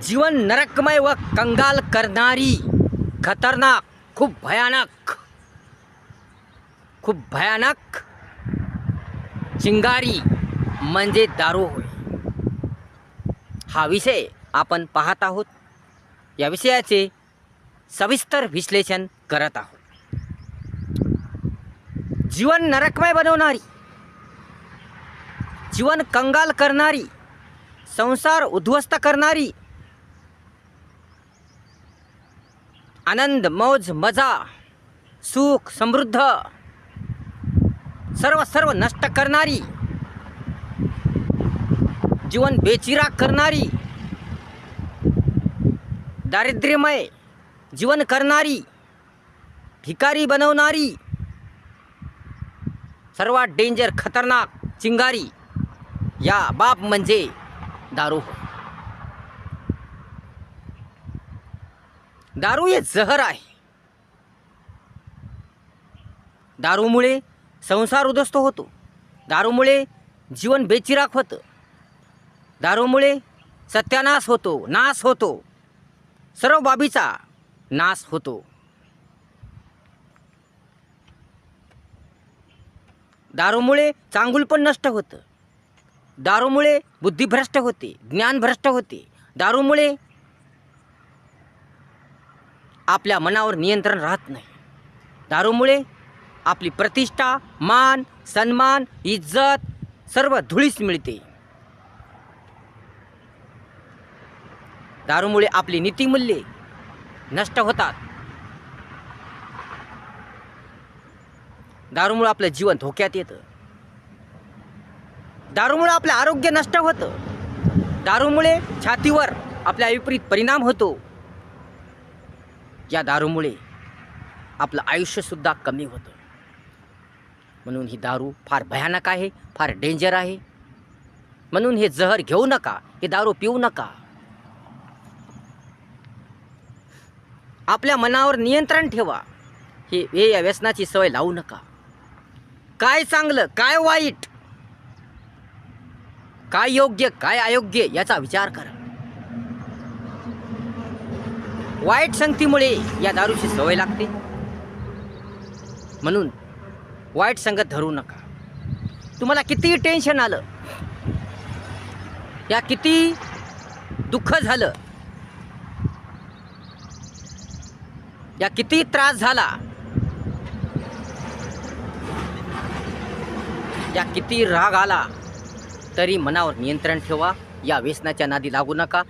जीवन नरकमय व कंगाल करणारी खतरनाक खूप भयानक चिंगारी म्हणजे दारू होय. हा विषय आपण पाहत आहोत. या विषयाचे सविस्तर विश्लेषण करत आहोत. जीवन नरकमय बनवणारी, जीवन कंगाल करणारी, संसार उद्ध्वस्त करणारी, आनंद मौज मजा सुख समृद्ध सर्व नष्ट करणारी, जीवन बेचिराग करणारी, दारिद्र्यमय जीवन करणारी, भिकारी बनवणारी, सर्वात डेंजर खतरनाक चिंगारी या बाब म्हणजे दारू. दारू हे जहर आहे. दारूमुळे संसार उद्ध्वस्त होतो. दारूमुळे जीवन बेचिराग होतं. दारूमुळे सत्यानाश होतो, नाश होतो, सर्व बाबीचा नाश होतो. दारूमुळे चांगुलपण नष्ट होतं. दारूमुळे बुद्धिभ्रष्ट होते, ज्ञानभ्रष्ट होते. दारूमुळे आपल्या मनावर नियंत्रण राहत नाही. दारूमुळे आपली प्रतिष्ठा, मान, सन्मान, इज्जत सर्व धुळीस मिळते. दारूमुळे आपली नीतिमूल्ये नष्ट होतात. दारूमुळे आपलं जीवन धोक्यात येतं. दारूमुळे आपलं आरोग्य नष्ट होतं. दारूमुळे छातीवर आपल्या विपरीत परिणाम होतो. या दारूमुळे आपलं आयुष्यसुद्धा कमी होतं. म्हणून ही दारू फार भयानक आहे, फार डेंजर आहे. म्हणून हे जहर घेऊ नका, हे दारू पिऊ नका. आपल्या मनावर नियंत्रण ठेवा. हे या व्यसनाची सवय लावू नका. काय चांगलं, काय वाईट, काय योग्य, काय अयोग्य याचा विचार करा. वाईट संगतीमुळे या दारूची सवय लागते. म्हणून वाईट संगत धरू नका. तुम्हाला किती टेन्शन आलं, या किती दुःख झालं, या किती त्रास झाला, या किती राग आला, तरी मनावर नियंत्रण ठेवा. या व्यसनाच्या नादी लागू नका.